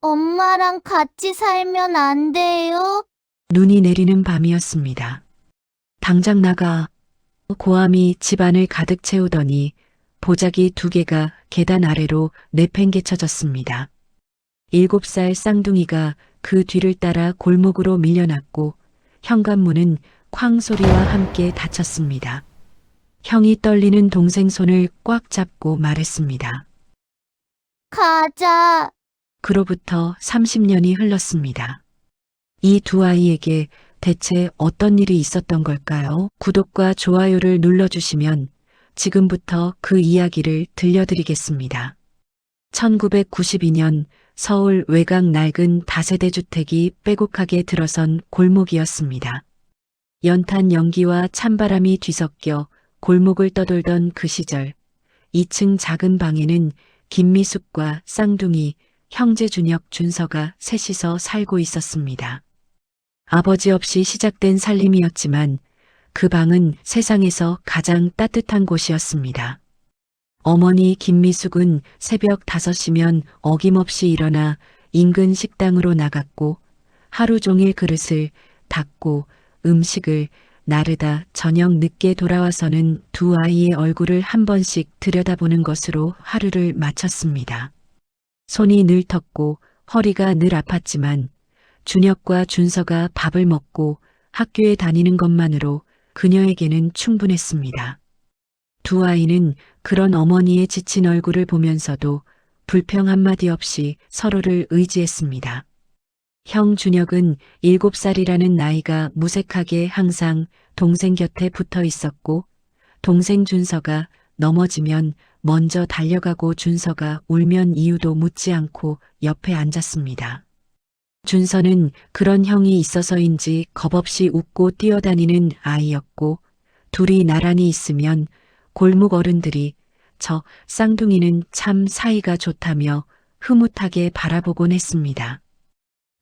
엄마랑 같이 살면 안 돼요? 눈이 내리는 밤이었습니다. 당장 나가. 고함이 집안을 가득 채우더니 보자기 2개가 계단 아래로 내팽개쳐졌습니다. 7살 쌍둥이가 그 뒤를 따라 골목으로 밀려났고 현관문은 쾅 소리와 함께 닫혔습니다. 형이 떨리는 동생 손을 꽉 잡고 말했습니다. 가자. 그로부터 30년이 흘렀습니다. 이 2아이에게 대체 어떤 일이 있었던 걸까요? 구독과 좋아요를 눌러주시면 지금부터 그 이야기를 들려드리겠습니다. 1992년 서울 외곽 낡은 다세대 주택이 빼곡하게 들어선 골목이었습니다. 연탄 연기와 찬바람이 뒤섞여 골목을 떠돌던 그 시절 2층 작은 방에는 김미숙과 쌍둥이 형제 준혁 준서가 셋이서 살고 있었습니다. 아버지 없이 시작된 살림이었지만 그 방은 세상에서 가장 따뜻한 곳이었습니다. 어머니 김미숙은 새벽 5시면 어김없이 일어나 인근 식당으로 나갔고 하루 종일 그릇을 닦고 음식을 나르다 저녁 늦게 돌아와서는 2아이의 얼굴을 한 번씩 들여다보는 것으로 하루를 마쳤습니다. 손이 늘 텄고 허리가 늘 아팠지만 준혁과 준서가 밥을 먹고 학교에 다니는 것만으로 그녀에게는 충분했습니다. 2아이는 그런 어머니의 지친 얼굴을 보면서도 불평 한마디 없이 서로를 의지했습니다. 형 준혁은 7살이라는 나이가 무색하게 항상 동생 곁에 붙어 있었고 동생 준서가 넘어지면 먼저 달려가고 준서가 울면 이유도 묻지 않고 옆에 앉았습니다. 준서는 그런 형이 있어서인지 겁없이 웃고 뛰어다니는 아이였고 둘이 나란히 있으면 골목 어른들이 저 쌍둥이는 참 사이가 좋다며 흐뭇하게 바라보곤 했습니다.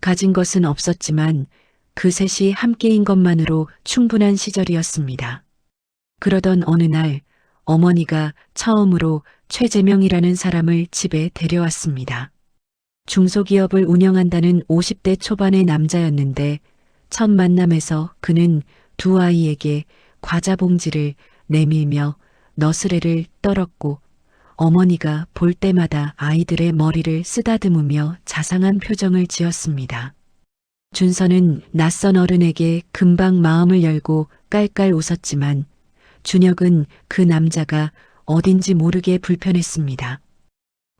가진 것은 없었지만 그 셋이 함께인 것만으로 충분한 시절이었습니다. 그러던 어느 날 어머니가 처음으로 최재명이라는 사람을 집에 데려왔습니다. 중소기업을 운영한다는 50대 초반의 남자였는데 첫 만남에서 그는 2아이에게 과자 봉지를 내밀며 너스레를 떨었고 어머니가 볼 때마다 아이들의 머리를 쓰다듬으며 자상한 표정을 지었습니다. 준서는 낯선 어른에게 금방 마음을 열고 깔깔 웃었지만 준혁은 그 남자가 어딘지 모르게 불편했습니다.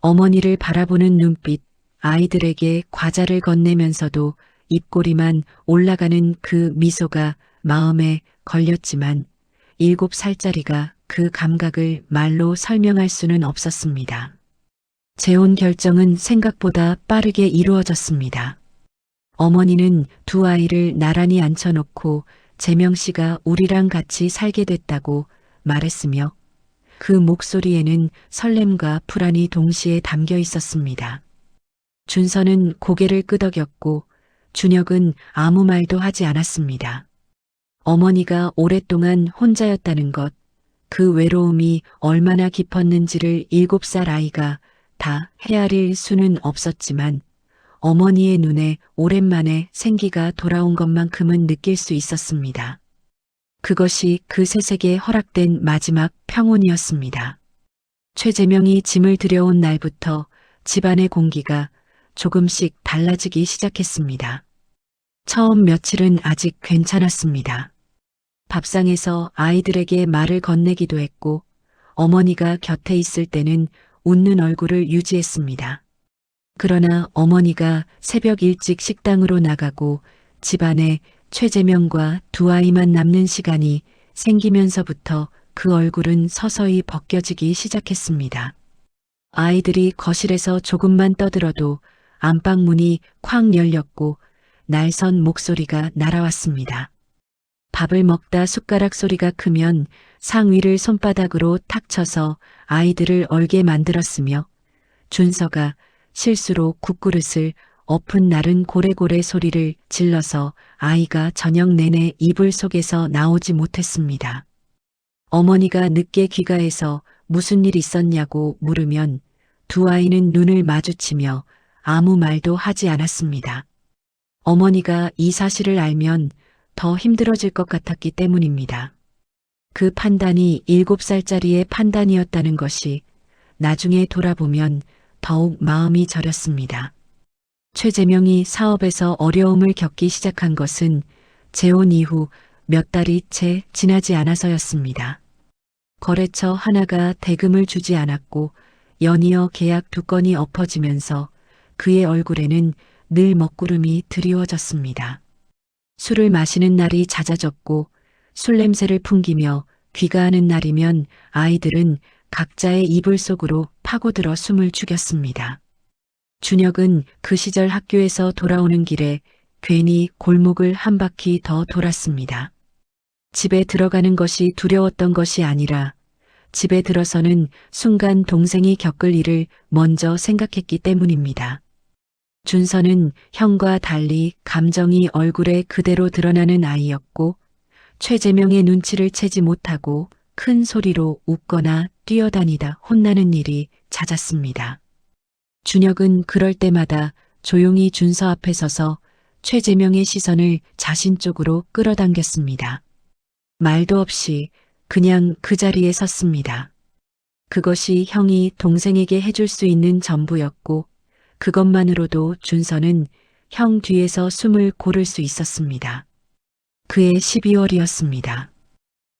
어머니를 바라보는 눈빛, 아이들에게 과자를 건네면서도 입꼬리만 올라가는 그 미소가 마음에 걸렸지만 7살짜리가 그 감각을 말로 설명할 수는 없었습니다. 재혼 결정은 생각보다 빠르게 이루어졌습니다. 어머니는 2아이를 나란히 앉혀놓고 재명 씨가 우리랑 같이 살게 됐다고 말했으며 그 목소리에는 설렘과 불안이 동시에 담겨 있었습니다. 준서는 고개를 끄덕였고 준혁은 아무 말도 하지 않았습니다. 어머니가 오랫동안 혼자였다는 것, 그 외로움이 얼마나 깊었는지를 7살 아이가 다 헤아릴 수는 없었지만 어머니의 눈에 오랜만에 생기가 돌아온 것만큼은 느낄 수 있었습니다. 그것이 그 셋에게 허락된 마지막 평온이었습니다. 최재명이 짐을 들여온 날부터 집안의 공기가 조금씩 달라지기 시작했습니다. 처음 며칠은 아직 괜찮았습니다. 밥상에서 아이들에게 말을 건네기도 했고 어머니가 곁에 있을 때는 웃는 얼굴을 유지했습니다. 그러나 어머니가 새벽 일찍 식당으로 나가고 집안에 최재명과 2아이만 남는 시간이 생기면서부터 그 얼굴은 서서히 벗겨지기 시작했습니다. 아이들이 거실에서 조금만 떠들어도 안방 문이 쾅 열렸고 날선 목소리가 날아왔습니다. 밥을 먹다 숟가락 소리가 크면 상위를 손바닥으로 탁 쳐서 아이들을 얼게 만들었으며 준서가 실수로 국그릇을 엎은 날은 고래고래 소리를 질러서 아이가 저녁 내내 이불 속에서 나오지 못했습니다. 어머니가 늦게 귀가해서 무슨 일 있었냐고 물으면 2아이는 눈을 마주치며 아무 말도 하지 않았습니다. 어머니가 이 사실을 알면 더 힘들어질 것 같았기 때문입니다. 그 판단이 7살짜리의 판단이었다는 것이 나중에 돌아보면 더욱 마음이 저렸습니다. 최재명이 사업에서 어려움을 겪기 시작한 것은 재혼 이후 몇 달이 채 지나지 않아서였습니다. 거래처 하나가 대금을 주지 않았고 연이어 계약 2건이 엎어지면서 그의 얼굴에는 늘 먹구름이 드리워졌습니다. 술을 마시는 날이 잦아졌고 술 냄새를 풍기며 귀가하는 날이면 아이들은 각자의 이불 속으로 파고들어 숨을 죽였습니다. 준혁은 그 시절 학교에서 돌아오는 길에 괜히 골목을 한 바퀴 더 돌았습니다. 집에 들어가는 것이 두려웠던 것이 아니라 집에 들어서는 순간 동생이 겪을 일을 먼저 생각했기 때문입니다. 준서는 형과 달리 감정이 얼굴에 그대로 드러나는 아이였고 최재명의 눈치를 채지 못하고 큰 소리로 웃거나 뛰어다니다 혼나는 일이 잦았습니다. 준혁은 그럴 때마다 조용히 준서 앞에 서서 최재명의 시선을 자신 쪽으로 끌어당겼습니다. 말도 없이 그냥 그 자리에 섰습니다. 그것이 형이 동생에게 해줄 수 있는 전부였고 그것만으로도 준서는 형 뒤에서 숨을 고를 수 있었습니다. 그해 12월이었습니다.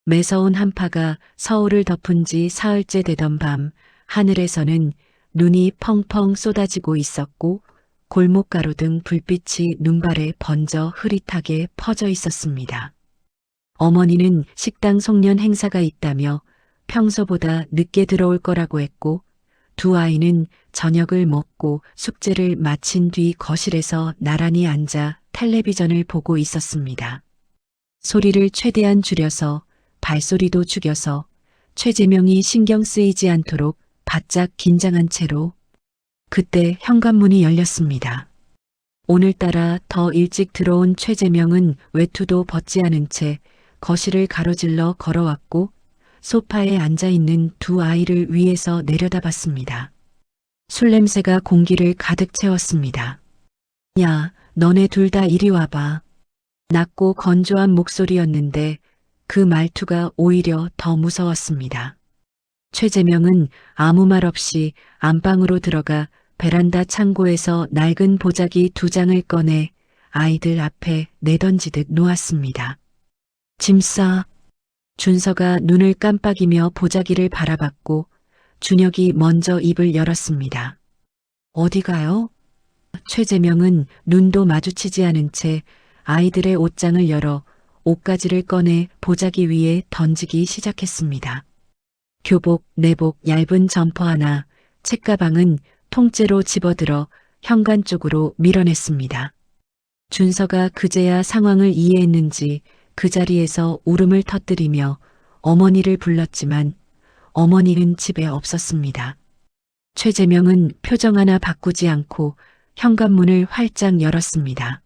매서운 한파가 서울을 덮은 지 사흘째 되던 밤 하늘에서는 눈이 펑펑 쏟아지고 있었고 골목가로 등 불빛이 눈발에 번져 흐릿하게 퍼져 있었습니다. 어머니는 식당 송년 행사가 있다며 평소보다 늦게 들어올 거라고 했고 두 아이는 저녁을 먹고 숙제를 마친 뒤 거실에서 나란히 앉아 텔레비전을 보고 있었습니다. 소리를 최대한 줄여서 발소리도 죽여서 최재명이 신경 쓰이지 않도록 바짝 긴장한 채로 그때 현관문이 열렸습니다. 오늘따라 더 일찍 들어온 최재명은 외투도 벗지 않은 채 거실을 가로질러 걸어왔고 소파에 앉아있는 두 아이를 위에서 내려다봤습니다. 술 냄새가 공기를 가득 채웠습니다. 야, 너네 둘 다 이리 와봐. 낮고 건조한 목소리였는데 그 말투가 오히려 더 무서웠습니다. 최재명은 아무 말 없이 안방으로 들어가 베란다 창고에서 낡은 보자기 2장을 꺼내 아이들 앞에 내던지듯 놓았습니다. 짐 싸. 준서가 눈을 깜빡이며 보자기를 바라봤고 준혁이 먼저 입을 열었습니다. 어디 가요? 최재명은 눈도 마주치지 않은 채 아이들의 옷장을 열어 옷가지를 꺼내 보자기 위에 던지기 시작했습니다. 교복, 내복, 얇은 점퍼 하나, 책가방은 통째로 집어들어 현관 쪽으로 밀어냈습니다. 준서가 그제야 상황을 이해했는지 그 자리에서 울음을 터뜨리며 어머니를 불렀지만 어머니는 집에 없었습니다. 최재명은 표정 하나 바꾸지 않고 현관문을 활짝 열었습니다.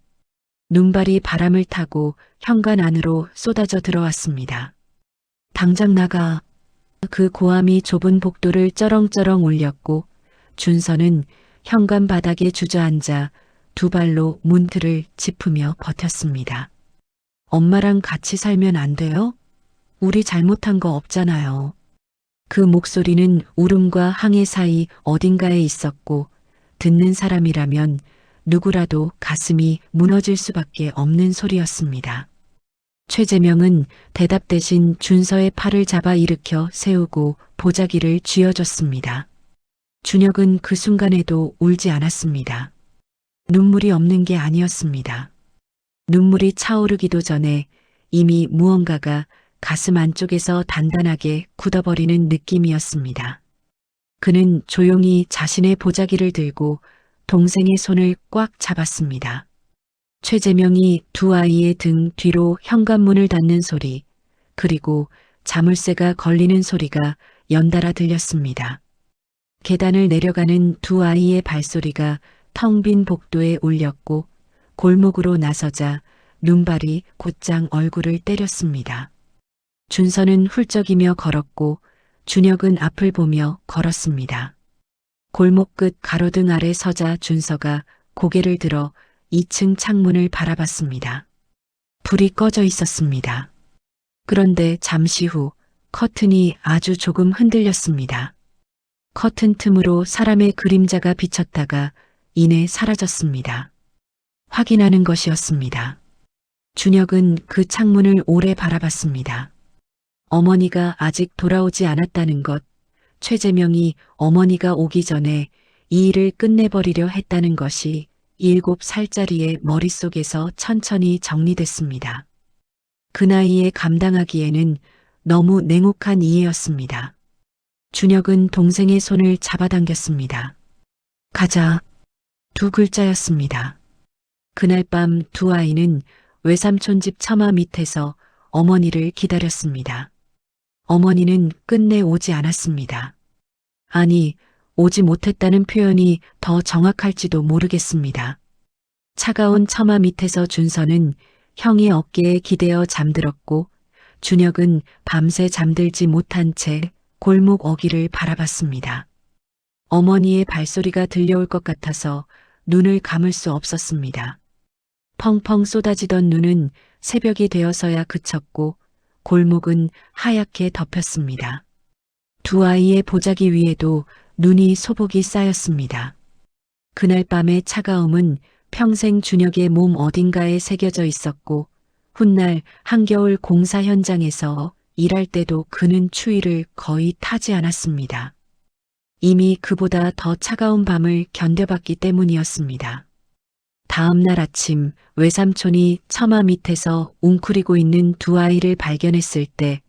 눈발이 바람을 타고 현관 안으로 쏟아져 들어왔습니다. 당장 나가. 그 고함이 좁은 복도를 쩌렁쩌렁 울렸고 준서는 현관 바닥에 주저앉아 두 발로 문틀을 짚으며 버텼습니다. 엄마랑 같이 살면 안 돼요? 우리 잘못한 거 없잖아요. 그 목소리는 울음과 항해 사이 어딘가에 있었고 듣는 사람이라면 누구라도 가슴이 무너질 수밖에 없는 소리였습니다. 최재명은 대답 대신 준서의 팔을 잡아 일으켜 세우고 보자기를 쥐어줬습니다. 준혁은 그 순간에도 울지 않았습니다. 눈물이 없는 게 아니었습니다. 눈물이 차오르기도 전에 이미 무언가가 가슴 안쪽에서 단단하게 굳어버리는 느낌이었습니다. 그는 조용히 자신의 보자기를 들고 동생의 손을 꽉 잡았습니다. 최재명이 두 아이의 등 뒤로 현관문을 닫는 소리, 그리고 자물쇠가 걸리는 소리가 연달아 들렸습니다. 계단을 내려가는 두 아이의 발소리가 텅 빈 복도에 울렸고 골목으로 나서자 눈발이 곧장 얼굴을 때렸습니다. 준서는 훌쩍이며 걸었고 준혁은 앞을 보며 걸었습니다. 골목 끝 가로등 아래 서자 준서가 고개를 들어 2층 창문을 바라봤습니다. 불이 꺼져 있었습니다. 그런데 잠시 후 커튼이 아주 조금 흔들렸습니다. 커튼 틈으로 사람의 그림자가 비쳤다가 이내 사라졌습니다. 확인하는 것이었습니다. 준혁은 그 창문을 오래 바라봤습니다. 어머니가 아직 돌아오지 않았다는 것, 최재명이 어머니가 오기 전에 이 일을 끝내버리려 했다는 것이 7살짜리의 머릿속에서 천천히 정리됐습니다. 그 나이에 감당하기에는 너무 냉혹한 이해였습니다. 준혁은 동생의 손을 잡아당겼습니다. 가자. 2글자였습니다. 그날 밤 두 아이는 외삼촌 집 처마 밑에서 어머니를 기다렸습니다. 어머니는 끝내 오지 않았습니다. 아니, 오지 못했다는 표현이 더 정확할지도 모르겠습니다. 차가운 처마 밑에서 준서는 형의 어깨에 기대어 잠들었고 준혁은 밤새 잠들지 못한 채 골목 어귀를 바라봤습니다. 어머니의 발소리가 들려올 것 같아서 눈을 감을 수 없었습니다. 펑펑 쏟아지던 눈은 새벽이 되어서야 그쳤고 골목은 하얗게 덮였습니다. 두 아이의 보자기 위에도 눈이 소복이 쌓였습니다. 그날 밤의 차가움은 평생 준혁의 몸 어딘가에 새겨져 있었고 훗날 한겨울 공사 현장에서 일할 때도 그는 추위를 거의 타지 않았습니다. 이미 그보다 더 차가운 밤을 견뎌봤기 때문이었습니다. 다음 날 아침 외삼촌이 처마 밑에서 웅크리고 있는 두 아이를 발견했을 때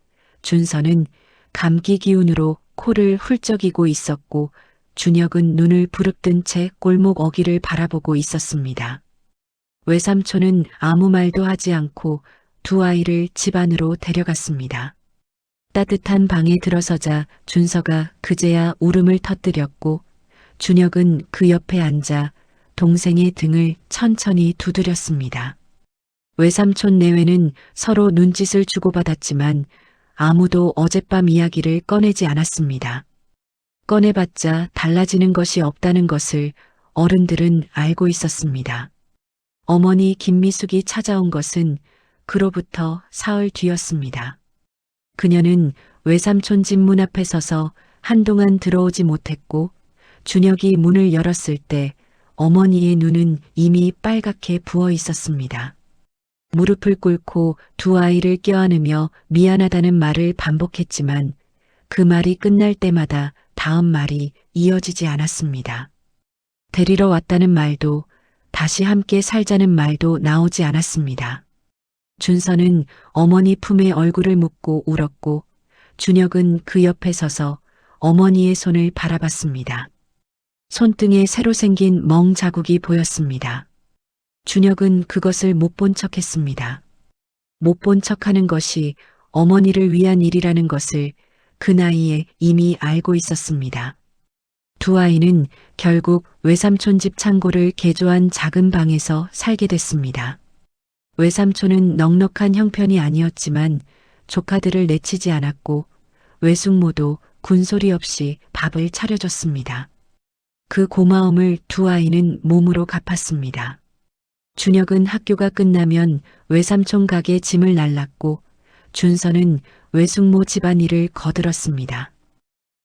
준서는 감기 기운으로 코를 훌쩍이고 있었고 준혁은 눈을 부릅뜬 채 골목 어귀를 바라보고 있었습니다. 외삼촌은 아무 말도 하지 않고 두 아이를 집 안으로 데려갔습니다. 따뜻한 방에 들어서자 준서가 그제야 울음을 터뜨렸고 준혁은 그 옆에 앉아 동생의 등을 천천히 두드렸습니다. 외삼촌 내외는 서로 눈짓을 주고받았지만 아무도 어젯밤 이야기를 꺼내지 않았습니다. 꺼내봤자 달라지는 것이 없다는 것을 어른들은 알고 있었습니다. 어머니 김미숙이 찾아온 것은 그로부터 사흘 뒤였습니다. 그녀는 외삼촌 집 문 앞에 서서 한동안 들어오지 못했고 준혁이 문을 열었을 때 어머니의 눈은 이미 빨갛게 부어 있었습니다. 무릎을 꿇고 두 아이를 껴안으며 미안하다는 말을 반복했지만 그 말이 끝날 때마다 다음 말이 이어지지 않았습니다. 데리러 왔다는 말도 다시 함께 살자는 말도 나오지 않았습니다. 준서는 어머니 품에 얼굴을 묻고 울었고 준혁은 그 옆에 서서 어머니의 손을 바라봤습니다. 손등에 새로 생긴 멍 자국이 보였습니다. 준혁은 그것을 못 본 척했습니다. 못 본 척하는 것이 어머니를 위한 일이라는 것을 그 나이에 이미 알고 있었습니다. 두 아이는 결국 외삼촌 집 창고를 개조한 작은 방에서 살게 됐습니다. 외삼촌은 넉넉한 형편이 아니었지만 조카들을 내치지 않았고 외숙모도 군소리 없이 밥을 차려줬습니다. 그 고마움을 두 아이는 몸으로 갚았습니다. 준혁은 학교가 끝나면 외삼촌 가게 짐을 날랐고 준서는 외숙모 집안일을 거들었습니다.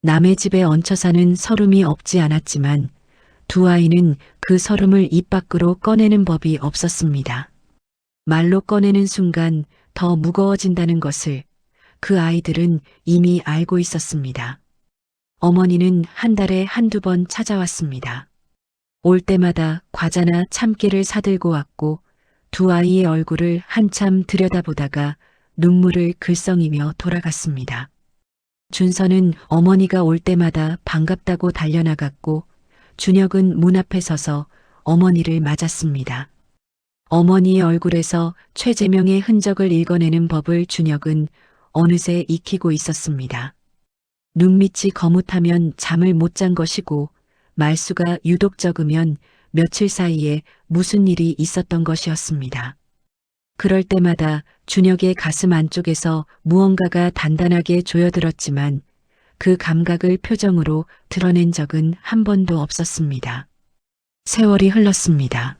남의 집에 얹혀 사는 서름이 없지 않았지만 두 아이는 그 서름을 입 밖으로 꺼내는 법이 없었습니다. 말로 꺼내는 순간 더 무거워진다는 것을 그 아이들은 이미 알고 있었습니다. 어머니는 한 달에 한두 번 찾아왔습니다. 올 때마다 과자나 참깨를 사들고 왔고 두 아이의 얼굴을 한참 들여다보다가 눈물을 글썽이며 돌아갔습니다. 준서는 어머니가 올 때마다 반갑다고 달려나갔고 준혁은 문 앞에 서서 어머니를 맞았습니다. 어머니의 얼굴에서 최재명의 흔적을 읽어내는 법을 준혁은 어느새 익히고 있었습니다. 눈밑이 거뭇하면 잠을 못 잔 것이고 말수가 유독 적으면 며칠 사이에 무슨 일이 있었던 것이었습니다. 그럴 때마다 준혁의 가슴 안쪽에서 무언가가 단단하게 조여들었지만 그 감각을 표정으로 드러낸 적은 한 번도 없었습니다. 세월이 흘렀습니다.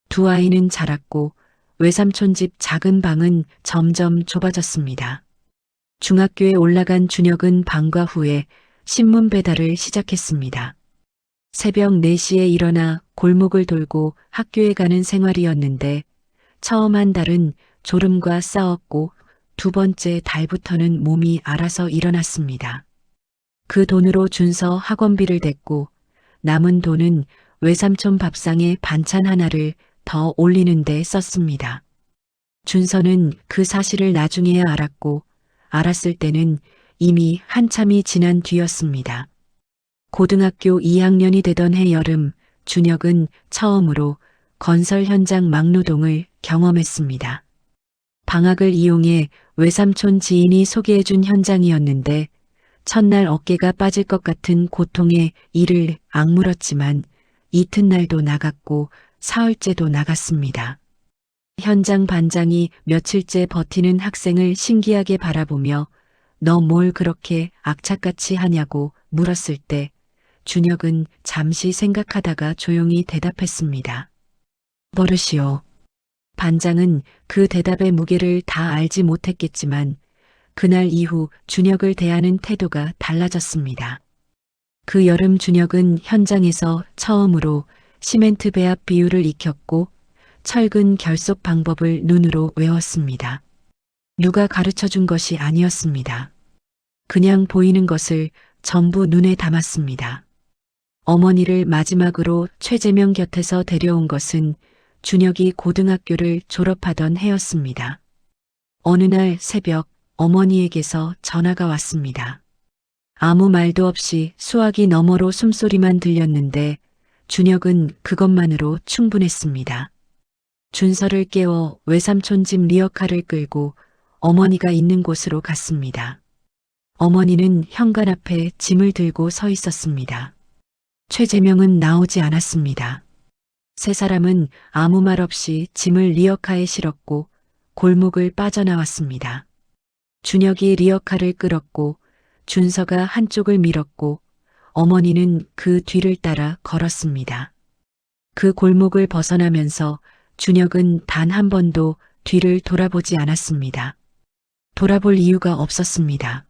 두 아이는 자랐고 외삼촌 집 작은 방은 점점 좁아졌습니다. 중학교에 올라간 준혁은 방과 후에 신문 배달을 시작했습니다. 새벽 4시에 일어나 골목을 돌고 학교에 가는 생활이었는데 처음 한 달은 졸음과 싸웠고 두 번째 달부터는 몸이 알아서 일어났습니다. 그 돈으로 준서 학원비를 댔고 남은 돈은 외삼촌 밥상에 반찬 하나를 더 올리는 데 썼습니다. 준서는 그 사실을 나중에야 알았고 알았을 때는 이미 한참이 지난 뒤였습니다. 고등학교 2학년이 되던 해 여름, 준혁은 처음으로 건설 현장 막노동을 경험했습니다. 방학을 이용해 외삼촌 지인이 소개해준 현장이었는데 첫날 어깨가 빠질 것 같은 고통에 이를 악물었지만 이튿날도 나갔고 사흘째도 나갔습니다. 현장 반장이 며칠째 버티는 학생을 신기하게 바라보며 너 뭘 그렇게 악착같이 하냐고 물었을 때 준혁은 잠시 생각하다가 조용히 대답했습니다. 버릇이요. 반장은 그 대답의 무게를 다 알지 못했겠지만 그날 이후 준혁을 대하는 태도가 달라졌습니다. 그 여름 준혁은 현장에서 처음으로 시멘트 배합 비율을 익혔고 철근 결속 방법을 눈으로 외웠습니다. 누가 가르쳐 준 것이 아니었습니다. 그냥 보이는 것을 전부 눈에 담았습니다. 어머니를 마지막으로 최재명 곁에서 데려온 것은 준혁이 고등학교를 졸업하던 해였습니다. 어느 날 새벽 어머니에게서 전화가 왔습니다. 아무 말도 없이 수화기 너머로 숨소리만 들렸는데 준혁은 그것만으로 충분했습니다. 준서를 깨워 외삼촌 집 리어카를 끌고 어머니가 있는 곳으로 갔습니다. 어머니는 현관 앞에 짐을 들고 서 있었습니다. 최재명은 나오지 않았습니다. 세 사람은 아무 말 없이 짐을 리어카에 실었고 골목을 빠져나왔습니다. 준혁이 리어카를 끌었고 준서가 한쪽을 밀었고 어머니는 그 뒤를 따라 걸었습니다. 그 골목을 벗어나면서 준혁은 단 한 번도 뒤를 돌아보지 않았습니다. 돌아볼 이유가 없었습니다.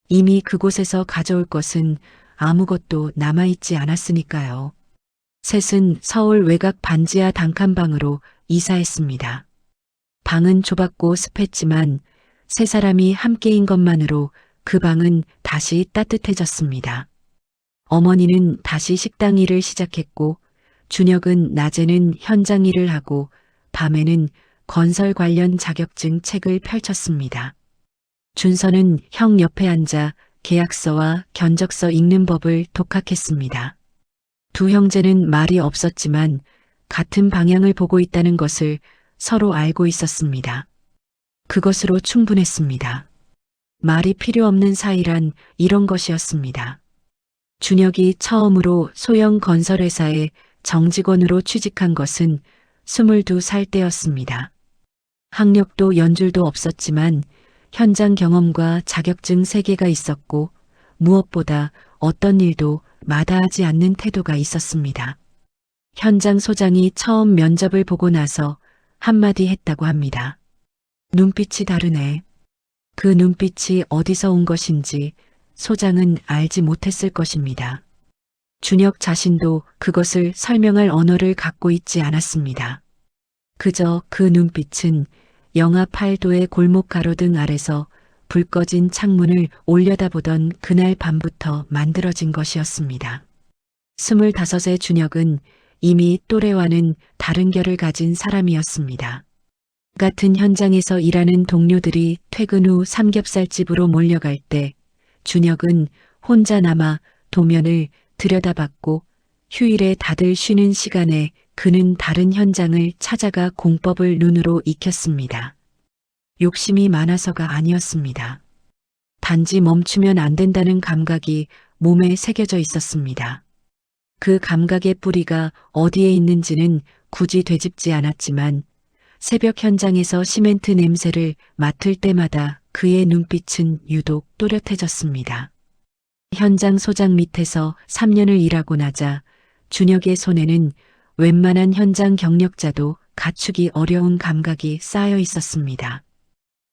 이미 그곳에서 가져올 것은 아무것도 남아있지 않았으니까요. 셋은 서울 외곽 반지하 단칸방으로 이사했습니다. 방은 좁았고 습했지만 세 사람이 함께인 것만으로 그 방은 다시 따뜻해졌습니다. 어머니는 다시 식당 일을 시작했고 준혁은 낮에는 현장 일을 하고 밤에는 건설 관련 자격증 책을 펼쳤습니다. 준서는 형 옆에 앉아 계약서와 견적서 읽는 법을 독학했습니다. 두 형제는 말이 없었지만 같은 방향을 보고 있다는 것을 서로 알고 있었습니다. 그것으로 충분했습니다. 말이 필요 없는 사이란 이런 것이었습니다. 준혁이 처음으로 소형 건설회사에 정직원으로 취직한 것은 22살 때였습니다. 학력도 연줄도 없었지만 현장 경험과 자격증 3개가 있었고 무엇보다 어떤 일도 마다하지 않는 태도가 있었습니다. 현장 소장이 처음 면접을 보고 나서 한마디 했다고 합니다. 눈빛이 다르네. 그 눈빛이 어디서 온 것인지 소장은 알지 못했을 것입니다. 준혁 자신도 그것을 설명할 언어를 갖고 있지 않았습니다. 그저 그 눈빛은 영하 8도의 골목 가로등 아래서 불 꺼진 창문을 올려다보던 그날 밤부터 만들어진 것이었습니다. 25의 준혁은 이미 또래와는 다른 결을 가진 사람이었습니다. 같은 현장에서 일하는 동료들이 퇴근 후 삼겹살집으로 몰려갈 때 준혁은 혼자 남아 도면을 들여다봤고 휴일에 다들 쉬는 시간에 그는 다른 현장을 찾아가 공법을 눈으로 익혔습니다. 욕심이 많아서가 아니었습니다. 단지 멈추면 안 된다는 감각이 몸에 새겨져 있었습니다. 그 감각의 뿌리가 어디에 있는지는 굳이 되짚지 않았지만 새벽 현장에서 시멘트 냄새를 맡을 때마다 그의 눈빛은 유독 또렷해졌습니다. 현장 소장 밑에서 3년을 일하고 나자 준혁의 손에는 웬만한 현장 경력자도 갖추기 어려운 감각이 쌓여 있었습니다.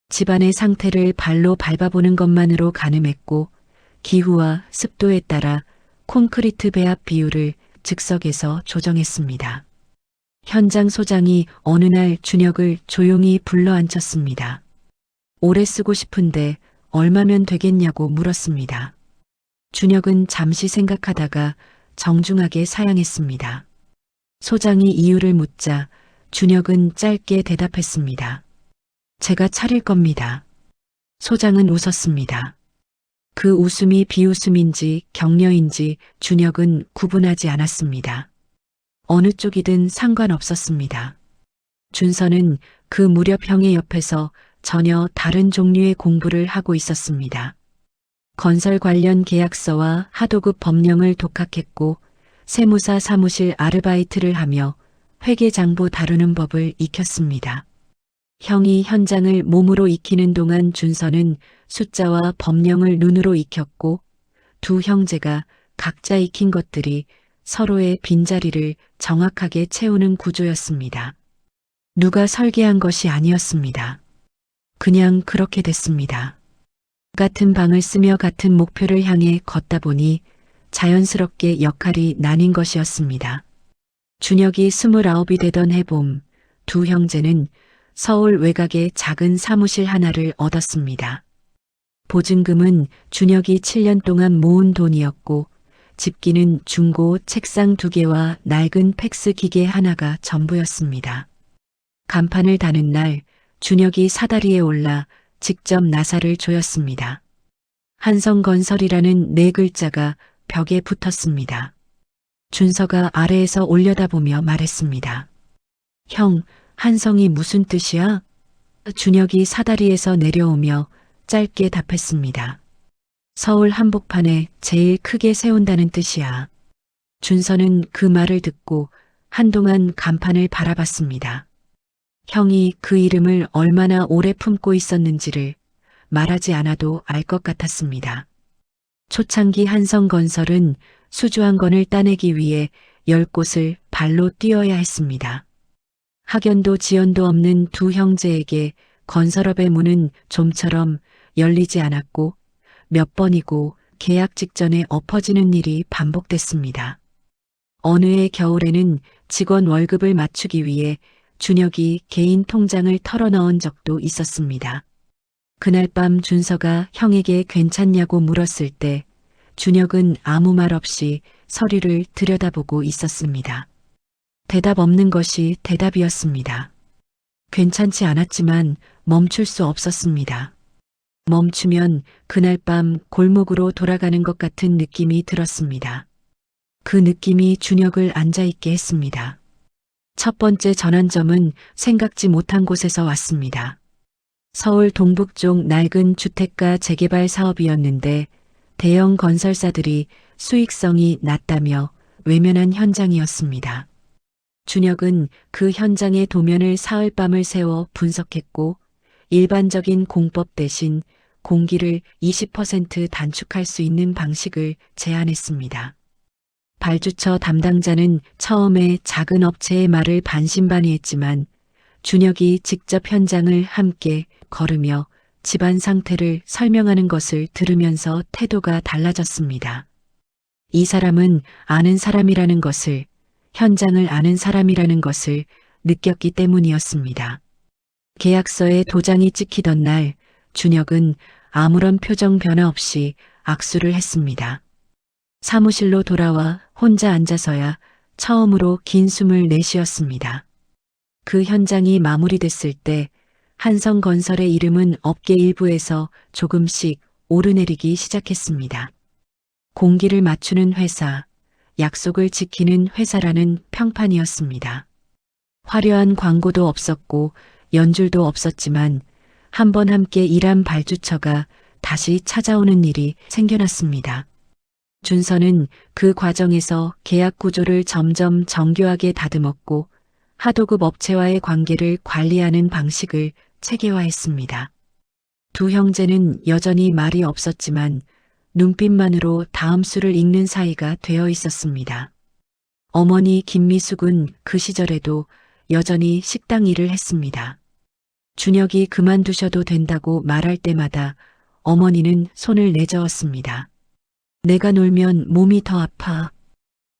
집안의 상태를 발로 밟아보는 것만으로 가늠했고 기후와 습도에 따라 콘크리트 배합 비율을 즉석에서 조정했습니다. 현장 소장이 어느 날 준혁을 조용히 불러앉혔습니다. 오래 쓰고 싶은데 얼마면 되겠냐고 물었습니다. 준혁은 잠시 생각하다가 정중하게 사양했습니다. 소장이 이유를 묻자 준혁은 짧게 대답했습니다. 제가 차릴 겁니다. 소장은 웃었습니다. 그 웃음이 비웃음인지 격려인지 준혁은 구분하지 않았습니다. 어느 쪽이든 상관없었습니다. 준서는 그 무렵 형의 옆에서 전혀 다른 종류의 공부를 하고 있었습니다. 건설 관련 계약서와 하도급 법령을 독학했고 세무사 사무실 아르바이트를 하며 회계장부 다루는 법을 익혔습니다. 형이 현장을 몸으로 익히는 동안 준서는 숫자와 법령을 눈으로 익혔고 두 형제가 각자 익힌 것들이 서로의 빈자리를 정확하게 채우는 구조였습니다. 누가 설계한 것이 아니었습니다. 그냥 그렇게 됐습니다. 같은 방을 쓰며 같은 목표를 향해 걷다 보니 자연스럽게 역할이 나뉜 것이었습니다. 준혁이 29이 되던 해봄, 두 형제는 서울 외곽의 작은 사무실 하나를 얻었습니다. 보증금은 준혁이 7년 동안 모은 돈이었고 집기는 중고 책상 2개와 낡은 팩스 기계 하나가 전부였습니다. 간판을 다는 날 준혁이 사다리에 올라 직접 나사를 조였습니다. 한성건설이라는 4글자가 벽에 붙었습니다. 준서가 아래에서 올려다보며 말했습니다. 형, 한성이 무슨 뜻이야? 준혁이 사다리에서 내려오며 짧게 답했습니다. 서울 한복판에 제일 크게 세운다는 뜻이야. 준서는 그 말을 듣고 한동안 간판을 바라봤습니다. 형이 그 이름을 얼마나 오래 품고 있었는지를 말하지 않아도 알 것 같았습니다. 초창기 한성건설은 수주한 건을 따내기 위해 10곳을 발로 뛰어야 했습니다. 학연도 지연도 없는 두 형제에게 건설업의 문은 좀처럼 열리지 않았고 몇 번이고 계약 직전에 엎어지는 일이 반복됐습니다. 어느 해 겨울에는 직원 월급을 맞추기 위해 준혁이 개인 통장을 털어넣은 적도 있었습니다. 그날 밤 준서가 형에게 괜찮냐고 물었을 때 준혁은 아무 말 없이 서류를 들여다보고 있었습니다. 대답 없는 것이 대답이었습니다. 괜찮지 않았지만 멈출 수 없었습니다. 멈추면 그날 밤 골목으로 돌아가는 것 같은 느낌이 들었습니다. 그 느낌이 준혁을 앉아있게 했습니다. 첫 번째 전환점은 생각지 못한 곳에서 왔습니다. 서울 동북 쪽 낡은 주택가 재개발 사업이었는데 대형 건설사들이 수익성이 낮다며 외면한 현장이었습니다. 준혁은 그 현장의 도면을 사흘밤을 새워 분석했고 일반적인 공법 대신 공기를 20% 단축할 수 있는 방식을 제안했습니다. 발주처 담당자는 처음에 작은 업체의 말을 반신반의했지만 준혁이 직접 현장을 함께 걸으며 집안 상태를 설명하는 것을 들으면서 태도가 달라졌습니다. 이 사람은 아는 사람이라는 것을, 현장을 아는 사람이라는 것을 느꼈기 때문이었습니다. 계약서에 도장이 찍히던 날 준혁은 아무런 표정 변화 없이 악수를 했습니다. 사무실로 돌아와 혼자 앉아서야 처음으로 긴 숨을 내쉬었습니다. 그 현장이 마무리됐을 때 한성건설의 이름은 업계 일부에서 조금씩 오르내리기 시작했습니다. 공기를 맞추는 회사, 약속을 지키는 회사라는 평판이었습니다. 화려한 광고도 없었고 연줄도 없었지만 한번 함께 일한 발주처가 다시 찾아오는 일이 생겨났습니다. 준서는 그 과정에서 계약 구조를 점점 정교하게 다듬었고 하도급 업체와의 관계를 관리하는 방식을 체계화했습니다. 두 형제는 여전히 말이 없었지만 눈빛만으로 다음 수를 읽는 사이가 되어 있었습니다. 어머니 김미숙은 그 시절에도 여전히 식당 일을 했습니다. 준혁이 그만두셔도 된다고 말할 때마다 어머니는 손을 내저었습니다. 내가 놀면 몸이 더 아파.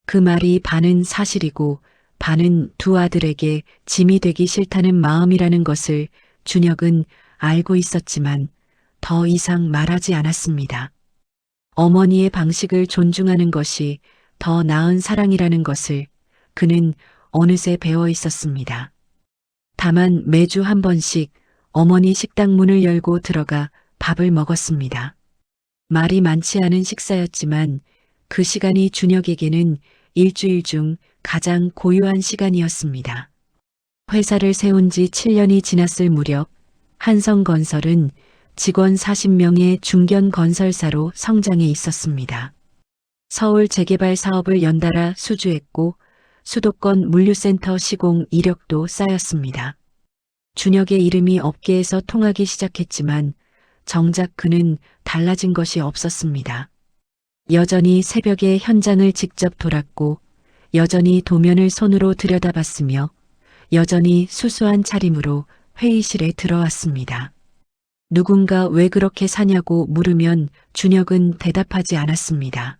그 말이 반은 사실이고 반은 두 아들에게 짐이 되기 싫다는 마음이라는 것을 준혁은 알고 있었지만 더 이상 말하지 않았습니다. 어머니의 방식을 존중하는 것이 더 나은 사랑이라는 것을 그는 어느새 배워 있었습니다. 다만 매주 한 번씩 어머니 식당 문을 열고 들어가 밥을 먹었습니다. 말이 많지 않은 식사였지만 그 시간이 준혁에게는 일주일 중 가장 고요한 시간이었습니다. 회사를 세운 지 7년이 지났을 무렵 한성건설은 직원 40명의 중견 건설사로 성장해 있었습니다. 서울 재개발 사업을 연달아 수주했고 수도권 물류센터 시공 이력도 쌓였습니다. 준혁의 이름이 업계에서 통하기 시작했지만 정작 그는 달라진 것이 없었습니다. 여전히 새벽에 현장을 직접 돌았고 여전히 도면을 손으로 들여다봤으며 여전히 수수한 차림으로 회의실에 들어왔습니다. 누군가 왜 그렇게 사냐고 물으면 준혁은 대답하지 않았습니다.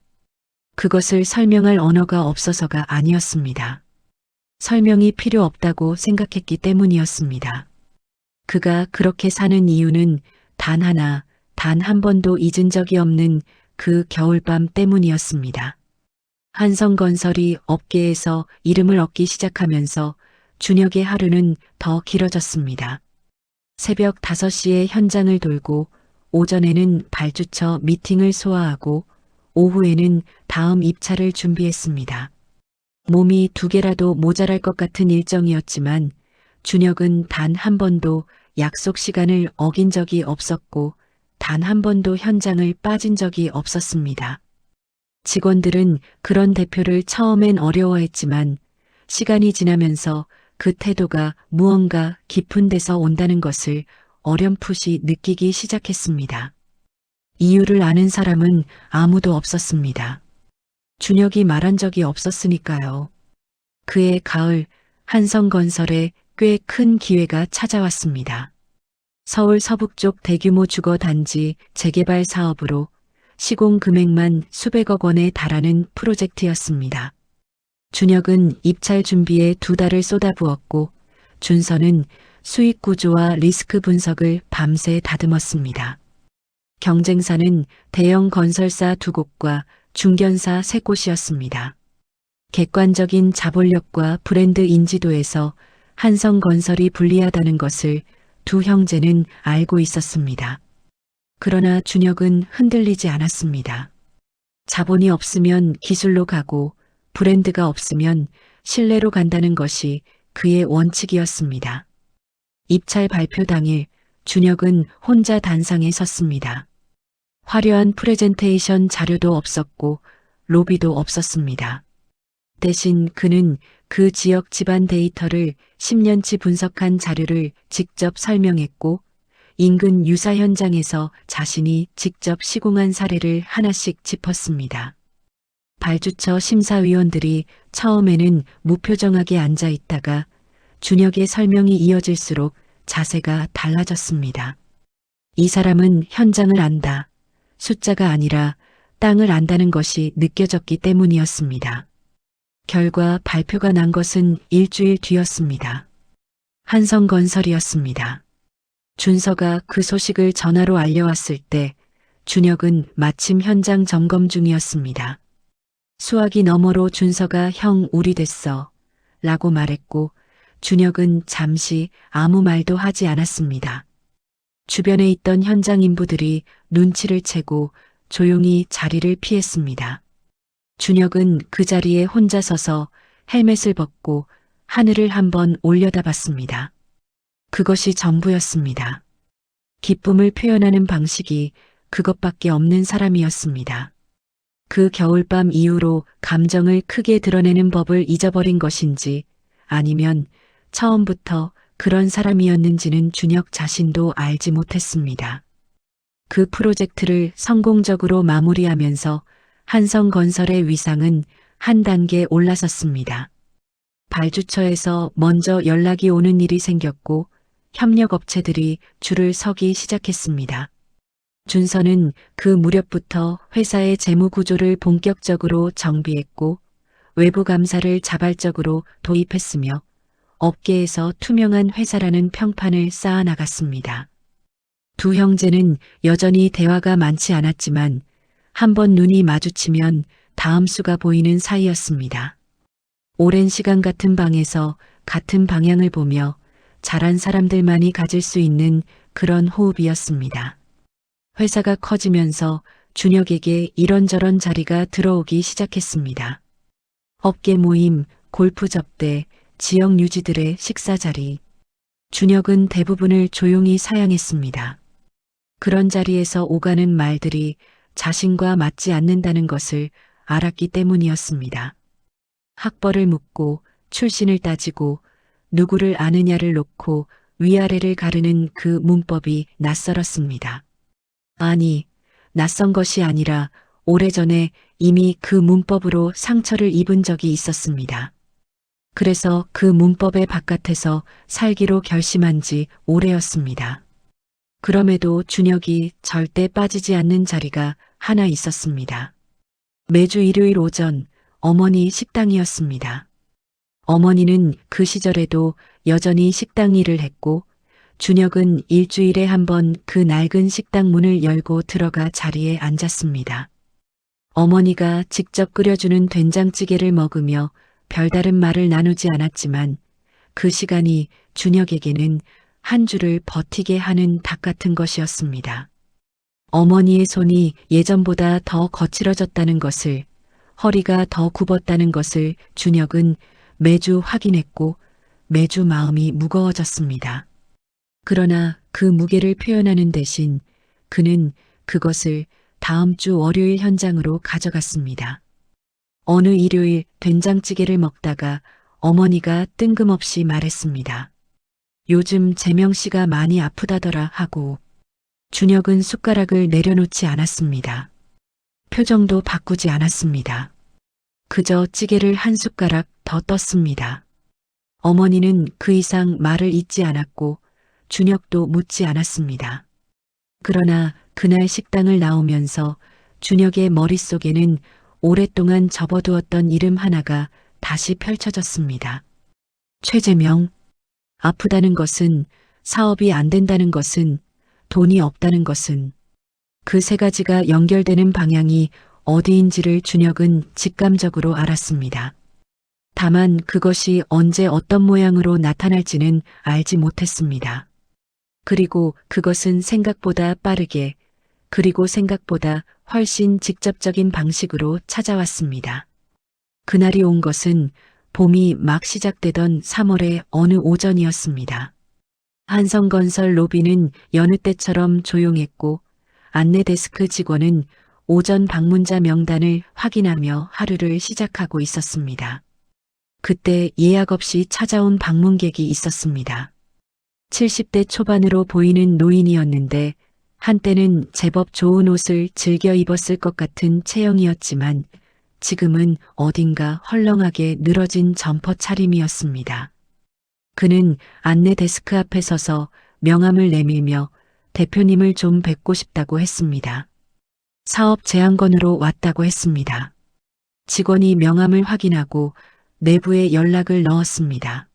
그것을 설명할 언어가 없어서가 아니었습니다. 설명이 필요 없다고 생각했기 때문이었습니다. 그가 그렇게 사는 이유는 단 하나, 단 한 번도 잊은 적이 없는 그 겨울밤 때문이었습니다. 한성건설이 업계에서 이름을 얻기 시작하면서 준혁의 하루는 더 길어졌습니다. 새벽 5시에 현장을 돌고 오전에는 발주처 미팅을 소화하고 오후에는 다음 입찰을 준비했습니다. 몸이 2개라도 모자랄 것 같은 일정이었지만 준혁은 단 한 번도 약속 시간을 어긴 적이 없었고 단 한 번도 현장을 빠진 적이 없었습니다. 직원들은 그런 대표를 처음엔 어려워했지만 시간이 지나면서 그 태도가 무언가 깊은 데서 온다는 것을 어렴풋이 느끼기 시작했습니다. 이유를 아는 사람은 아무도 없었습니다. 준혁이 말한 적이 없었으니까요. 그해 가을 한성건설에 꽤 큰 기회가 찾아왔습니다. 서울 서북쪽 대규모 주거단지 재개발 사업으로 시공 금액만 수백억 원에 달하는 프로젝트였습니다. 준혁은 입찰 준비에 2달을 쏟아부었고 준서는 수익 구조와 리스크 분석을 밤새 다듬었습니다. 경쟁사는 대형 건설사 2곳과 중견사 3곳이었습니다. 객관적인 자본력과 브랜드 인지도에서 한성건설이 불리하다는 것을 두 형제는 알고 있었습니다. 그러나 준혁은 흔들리지 않았습니다. 자본이 없으면 기술로 가고 브랜드가 없으면 신뢰로 간다는 것이 그의 원칙이었습니다. 입찰 발표 당일 준혁은 혼자 단상에 섰습니다. 화려한 프레젠테이션 자료도 없었고 로비도 없었습니다. 대신 그는 그 지역 집안 데이터를 10년치 분석한 자료를 직접 설명했고 인근 유사 현장에서 자신이 직접 시공한 사례를 하나씩 짚었습니다. 발주처 심사위원들이 처음에는 무표정하게 앉아 있다가 준혁의 설명이 이어질수록 자세가 달라졌습니다. 이 사람은 현장을 안다. 숫자가 아니라 땅을 안다는 것이 느껴졌기 때문이었습니다. 결과 발표가 난 것은 일주일 뒤였습니다. 한성건설이었습니다. 준서가 그 소식을 전화로 알려왔을 때 준혁은 마침 현장 점검 중이었습니다. 수화기 너머로 준서가 형 우리 됐어 라고 말했고 준혁은 잠시 아무 말도 하지 않았습니다. 주변에 있던 현장 인부들이 눈치를 채고 조용히 자리를 피했습니다. 준혁은 그 자리에 혼자 서서 헬멧을 벗고 하늘을 한번 올려다봤습니다. 그것이 전부였습니다. 기쁨을 표현하는 방식이 그것밖에 없는 사람이었습니다. 그 겨울밤 이후로 감정을 크게 드러내는 법을 잊어버린 것인지 아니면 처음부터 그런 사람이었는지는 준혁 자신도 알지 못했습니다. 그 프로젝트를 성공적으로 마무리하면서 한성건설의 위상은 한 단계 올라섰습니다. 발주처에서 먼저 연락이 오는 일이 생겼고 협력업체들이 줄을 서기 시작했습니다. 준서는 그 무렵부터 회사의 재무 구조를 본격적으로 정비했고 외부 감사를 자발적으로 도입했으며 업계에서 투명한 회사라는 평판을 쌓아 나갔습니다. 두 형제는 여전히 대화가 많지 않았지만 한번 눈이 마주치면 다음 수가 보이는 사이였습니다. 오랜 시간 같은 방에서 같은 방향을 보며 잘한 사람들만이 가질 수 있는 그런 호흡이었습니다. 회사가 커지면서 준혁에게 이런저런 자리가 들어오기 시작했습니다. 업계 모임, 골프 접대, 지역 유지들의 식사 자리. 준혁은 대부분을 조용히 사양했습니다. 그런 자리에서 오가는 말들이 자신과 맞지 않는다는 것을 알았기 때문이었습니다. 학벌을 묻고 출신을 따지고 누구를 아느냐를 놓고 위아래를 가르는 그 문법이 낯설었습니다. 아니, 낯선 것이 아니라 오래전에 이미 그 문법으로 상처를 입은 적이 있었습니다. 그래서 그 문법의 바깥에서 살기로 결심한 지 오래였습니다. 그럼에도 준혁이 절대 빠지지 않는 자리가 하나 있었습니다. 매주 일요일 오전 어머니 식당이었습니다. 어머니는 그 시절에도 여전히 식당 일을 했고 준혁은 일주일에 한 번 그 낡은 식당 문을 열고 들어가 자리에 앉았습니다. 어머니가 직접 끓여주는 된장찌개를 먹으며 별다른 말을 나누지 않았지만 그 시간이 준혁에게는 한 주를 버티게 하는 닭 같은 것이었습니다. 어머니의 손이 예전보다 더 거칠어졌다는 것을, 허리가 더 굽었다는 것을 준혁은 매주 확인했고 매주 마음이 무거워졌습니다. 그러나 그 무게를 표현하는 대신 그는 그것을 다음 주 월요일 현장으로 가져갔습니다. 어느 일요일 된장찌개를 먹다가 어머니가 뜬금없이 말했습니다. 요즘 재명 씨가 많이 아프다더라 하고 준혁은 숟가락을 내려놓지 않았습니다. 표정도 바꾸지 않았습니다. 그저 찌개를 한 숟가락 더 떴습니다. 어머니는 그 이상 말을 잇지 않았고 준혁도 묻지 않았습니다. 그러나 그날 식당을 나오면서 준혁의 머릿속에는 오랫동안 접어두었던 이름 하나가 다시 펼쳐졌습니다. 최재명. 아프다는 것은, 사업이 안 된다는 것은, 돈이 없다는 것은, 그 세 가지가 연결되는 방향이 어디인지를 준혁은 직감적으로 알았습니다. 다만 그것이 언제 어떤 모양으로 나타날지는 알지 못했습니다. 그리고 그것은 생각보다 빠르게, 그리고 생각보다 훨씬 직접적인 방식으로 찾아왔습니다. 그날이 온 것은 봄이 막 시작되던 3월의 어느 오전이었습니다. 한성건설 로비는 여느 때처럼 조용했고 안내 데스크 직원은 오전 방문자 명단을 확인하며 하루를 시작하고 있었습니다. 그때 예약 없이 찾아온 방문객이 있었습니다. 70대 초반으로 보이는 노인이었는데 한때는 제법 좋은 옷을 즐겨 입었을 것 같은 체형이었지만 지금은 어딘가 헐렁하게 늘어진 점퍼 차림이었습니다. 그는 안내 데스크 앞에 서서 명함을 내밀며 대표님을 좀 뵙고 싶다고 했습니다. 사업 제안건으로 왔다고 했습니다. 직원이 명함을 확인하고 내부에 연락을 넣었습니다.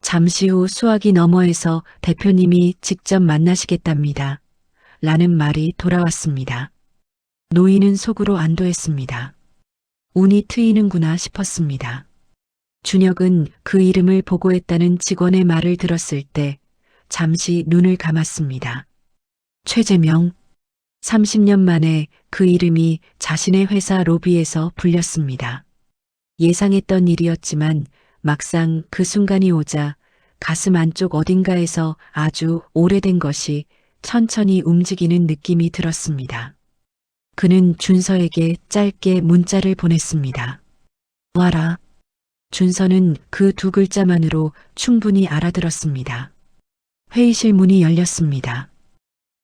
잠시 후 수화기 너머에서 대표님이 직접 만나시겠답니다. 라는 말이 돌아왔습니다. 노인은 속으로 안도했습니다. 운이 트이는구나 싶었습니다. 준혁은 그 이름을 보고했다는 직원의 말을 들었을 때 잠시 눈을 감았습니다. 최재명. 30년 만에 그 이름이 자신의 회사 로비에서 불렸습니다. 예상했던 일이었지만 막상 그 순간이 오자 가슴 안쪽 어딘가에서 아주 오래된 것이 천천히 움직이는 느낌이 들었습니다. 그는 준서에게 짧게 문자를 보냈습니다. 와라. 준서는 그 두 글자만으로 충분히 알아들었습니다. 회의실 문이 열렸습니다.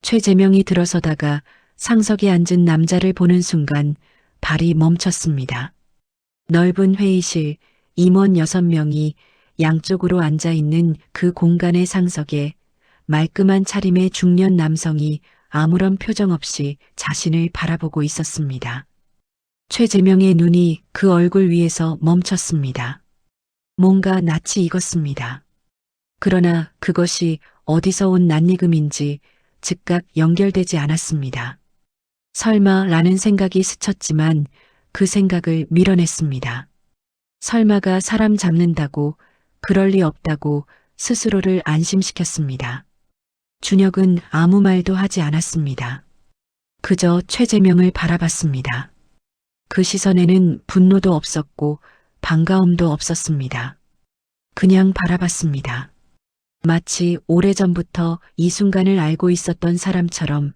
최재명이 들어서다가 상석에 앉은 남자를 보는 순간 발이 멈췄습니다. 넓은 회의실, 임원 6명이 양쪽으로 앉아 있는 그 공간의 상석에 말끔한 차림의 중년 남성이 아무런 표정 없이 자신을 바라보고 있었습니다. 최재명의 눈이 그 얼굴 위에서 멈췄습니다. 뭔가 낯이 익었습니다. 그러나 그것이 어디서 온 낯익음인지 즉각 연결되지 않았습니다. 설마라는 생각이 스쳤지만 그 생각을 밀어냈습니다. 설마가 사람 잡는다고 그럴 리 없다고 스스로를 안심시켰습니다. 준혁은 아무 말도 하지 않았습니다. 그저 최재명을 바라봤습니다. 그 시선에는 분노도 없었고 반가움도 없었습니다. 그냥 바라봤습니다. 마치 오래전부터 이 순간을 알고 있었던 사람처럼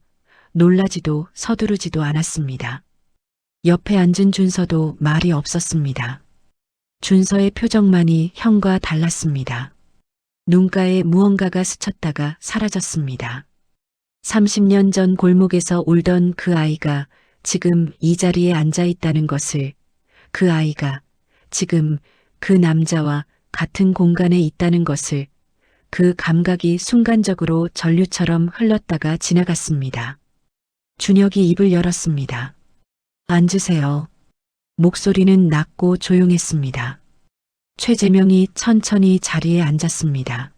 놀라지도 서두르지도 않았습니다. 옆에 앉은 준서도 말이 없었습니다. 준서의 표정만이 형과 달랐습니다. 눈가에 무언가가 스쳤다가 사라졌습니다. 30년 전 골목에서 울던 그 아이가 지금 이 자리에 앉아 있다는 것을, 그 아이가 지금 그 남자와 같은 공간에 있다는 것을, 그 감각이 순간적으로 전류처럼 흘렀다가 지나갔습니다. 준혁이 입을 열었습니다. 앉으세요. 목소리는 낮고 조용했습니다. 최재명이 천천히 자리에 앉았습니다.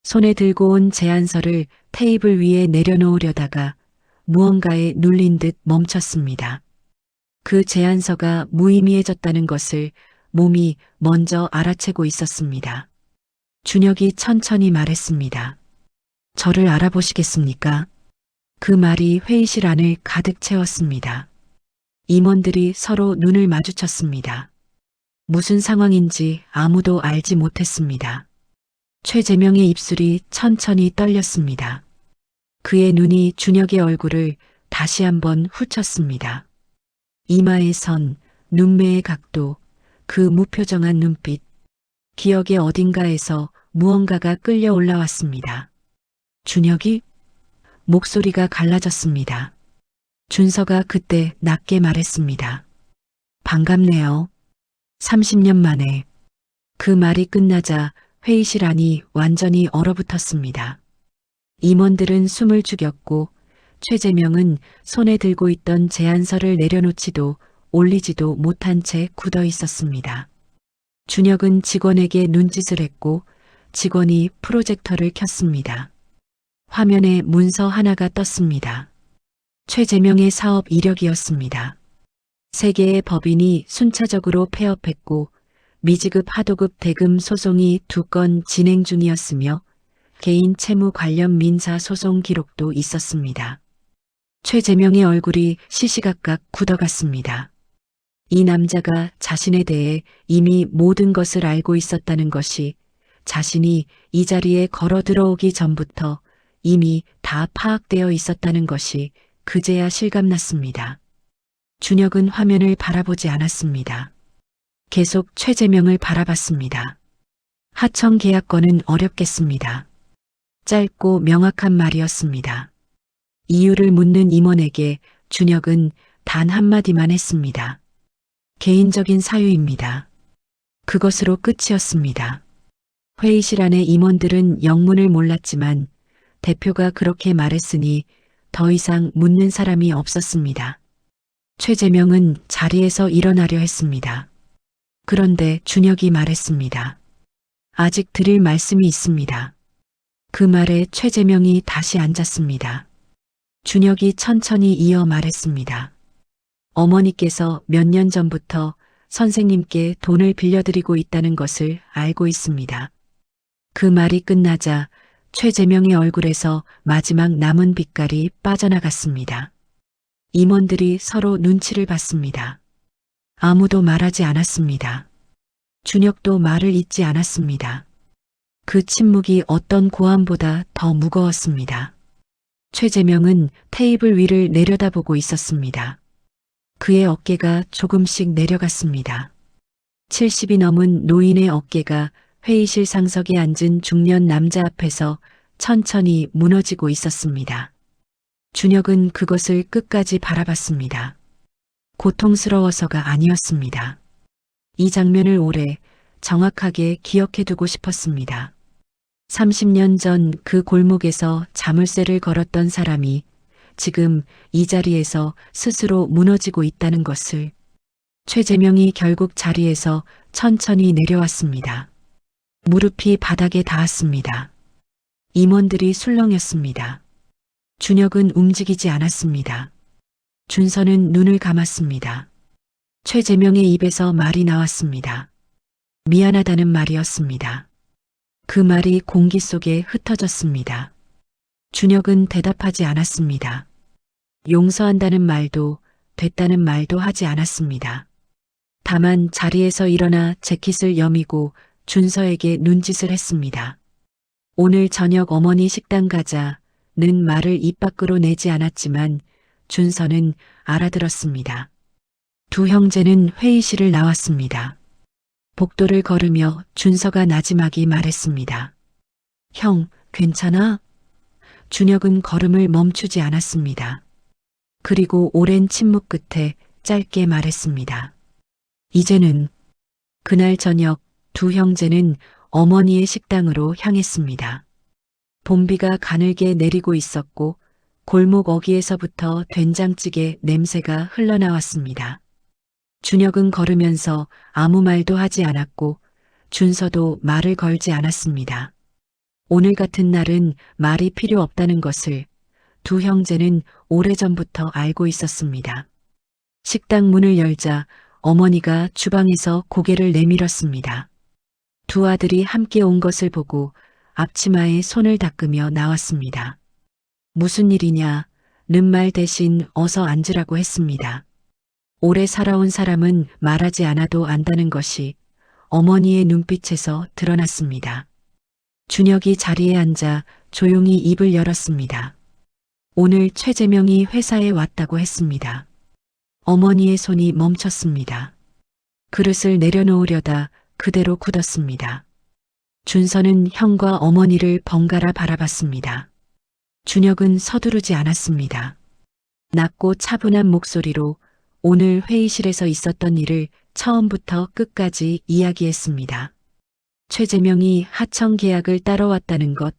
손에 들고 온 제안서를 테이블 위에 내려놓으려다가 무언가에 눌린 듯 멈췄습니다. 그 제안서가 무의미해졌다는 것을 몸이 먼저 알아채고 있었습니다. 준혁이 천천히 말했습니다. 저를 알아보시겠습니까? 그 말이 회의실 안을 가득 채웠습니다. 임원들이 서로 눈을 마주쳤습니다. 무슨 상황인지 아무도 알지 못했습니다. 최재명의 입술이 천천히 떨렸습니다. 그의 눈이 준혁의 얼굴을 다시 한번 훑었습니다. 이마의 선, 눈매의 각도, 그 무표정한 눈빛, 기억의 어딘가에서 무언가가 끌려 올라왔습니다. 준혁이? 목소리가 갈라졌습니다. 준서가 그때 낮게 말했습니다. 반갑네요. 30년 만에. 그 말이 끝나자 회의실 안이 완전히 얼어붙었습니다. 임원들은 숨을 죽였고 최재명은 손에 들고 있던 제안서를 내려놓지도 올리지도 못한 채 굳어 있었습니다. 준혁은 직원에게 눈짓을 했고 직원이 프로젝터를 켰습니다. 화면에 문서 하나가 떴습니다. 최재명의 사업 이력이었습니다. 3개의 법인이 순차적으로 폐업했고 미지급 하도급 대금 소송이 2건 진행 중이었으며 개인 채무 관련 민사 소송 기록도 있었습니다. 최재명의 얼굴이 시시각각 굳어갔습니다. 이 남자가 자신에 대해 이미 모든 것을 알고 있었다는 것이 자신이 이 자리에 걸어 들어오기 전부터 이미 다 파악되어 있었다는 것이 그제야 실감났습니다. 준혁은 화면을 바라보지 않았습니다. 계속 최재명을 바라봤습니다. 하청 계약건은 어렵겠습니다. 짧고 명확한 말이었습니다. 이유를 묻는 임원에게 준혁은 단 한마디만 했습니다. 개인적인 사유입니다. 그것으로 끝이었습니다. 회의실 안의 임원들은 영문을 몰랐지만 대표가 그렇게 말했으니 더 이상 묻는 사람이 없었습니다. 최재명은 자리에서 일어나려 했습니다. 그런데 준혁이 말했습니다. 아직 드릴 말씀이 있습니다. 그 말에 최재명이 다시 앉았습니다. 준혁이 천천히 이어 말했습니다. 어머니께서 몇 년 전부터 선생님께 돈을 빌려드리고 있다는 것을 알고 있습니다. 그 말이 끝나자 최재명의 얼굴에서 마지막 남은 빛깔이 빠져나갔습니다. 임원들이 서로 눈치를 봤습니다. 아무도 말하지 않았습니다. 준혁도 말을 잇지 않았습니다. 그 침묵이 어떤 고함보다 더 무거웠습니다. 최재명은 테이블 위를 내려다보고 있었습니다. 그의 어깨가 조금씩 내려갔습니다. 70이 넘은 노인의 어깨가 회의실 상석에 앉은 중년 남자 앞에서 천천히 무너지고 있었습니다. 준혁은 그것을 끝까지 바라봤습니다. 고통스러워서가 아니었습니다. 이 장면을 오래 정확하게 기억해두고 싶었습니다. 30년 전 그 골목에서 자물쇠를 걸었던 사람이 지금 이 자리에서 스스로 무너지고 있다는 것을. 최재명이 결국 자리에서 천천히 내려왔습니다. 무릎이 바닥에 닿았습니다. 임원들이 술렁였습니다. 준혁은 움직이지 않았습니다. 준서는 눈을 감았습니다. 최재명의 입에서 말이 나왔습니다. 미안하다는 말이었습니다. 그 말이 공기 속에 흩어졌습니다. 준혁은 대답하지 않았습니다. 용서한다는 말도 됐다는 말도 하지 않았습니다. 다만 자리에서 일어나 재킷을 여미고 준서에게 눈짓을 했습니다. 오늘 저녁 어머니 식당 가자는 말을 입 밖으로 내지 않았지만 준서는 알아들었습니다. 두 형제는 회의실을 나왔습니다. 복도를 걸으며 준서가 나지막이 말했습니다. 형, 괜찮아? 준혁은 걸음을 멈추지 않았습니다. 그리고 오랜 침묵 끝에 짧게 말했습니다. 이제는. 그날 저녁 두 형제는 어머니의 식당으로 향했습니다. 봄비가 가늘게 내리고 있었고 골목 어귀에서부터 된장찌개 냄새가 흘러나왔습니다. 준혁은 걸으면서 아무 말도 하지 않았고 준서도 말을 걸지 않았습니다. 오늘 같은 날은 말이 필요 없다는 것을 두 형제는 오래전부터 알고 있었습니다. 식당 문을 열자 어머니가 주방에서 고개를 내밀었습니다. 두 아들이 함께 온 것을 보고 앞치마에 손을 닦으며 나왔습니다. 무슨 일이냐? 는 말 대신 어서 앉으라고 했습니다. 오래 살아온 사람은 말하지 않아도 안다는 것이 어머니의 눈빛에서 드러났습니다. 준혁이 자리에 앉아 조용히 입을 열었습니다. 오늘 최재명이 회사에 왔다고 했습니다. 어머니의 손이 멈췄습니다. 그릇을 내려놓으려다 그대로 굳었습니다. 준서는 형과 어머니를 번갈아 바라봤습니다. 준혁은 서두르지 않았습니다. 낮고 차분한 목소리로 오늘 회의실에서 있었던 일을 처음부터 끝까지 이야기했습니다. 최재명이 하청 계약을 따라왔다는 것,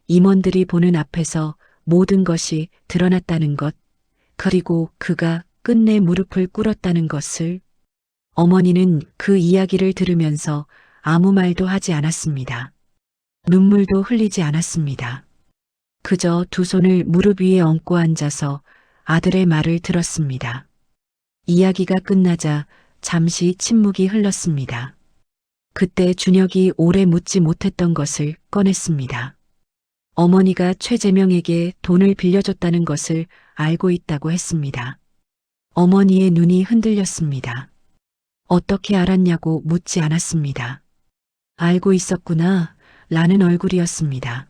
임원들이 보는 앞에서 모든 것이 드러났다는 것, 그리고 그가 끝내 무릎을 꿇었다는 것을. 어머니는 그 이야기를 들으면서 아무 말도 하지 않았습니다. 눈물도 흘리지 않았습니다. 그저 두 손을 무릎 위에 얹고 앉아서 아들의 말을 들었습니다. 이야기가 끝나자 잠시 침묵이 흘렀습니다. 그때 준혁이 오래 묻지 못했던 것을 꺼냈습니다. 어머니가 최재명에게 돈을 빌려줬다는 것을 알고 있다고 했습니다. 어머니의 눈이 흔들렸습니다. 어떻게 알았냐고 묻지 않았습니다. 알고 있었구나 라는 얼굴이었습니다.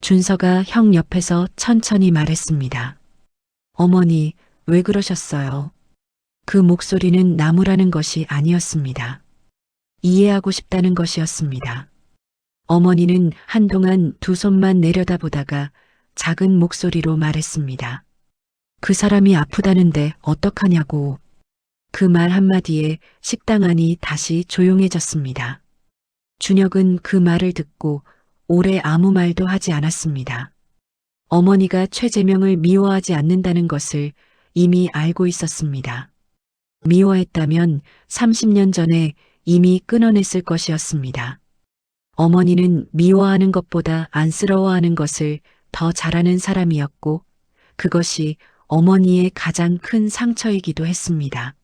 준서가 형 옆에서 천천히 말했습니다. 어머니, 왜 그러셨어요? 그 목소리는 나무라는 것이 아니었습니다. 이해하고 싶다는 것이었습니다. 어머니는 한동안 두 손만 내려다보다가 작은 목소리로 말했습니다. 그 사람이 아프다는데 어떡하냐고. 그 말 한마디에 식당 안이 다시 조용해졌습니다. 준혁은 그 말을 듣고 오래 아무 말도 하지 않았습니다. 어머니가 최재명을 미워하지 않는다는 것을 이미 알고 있었습니다. 미워했다면 30년 전에 이미 끊어냈을 것이었습니다. 어머니는 미워하는 것보다 안쓰러워하는 것을 더 잘하는 사람이었고 그것이 어머니의 가장 큰 상처이기도 했습니다.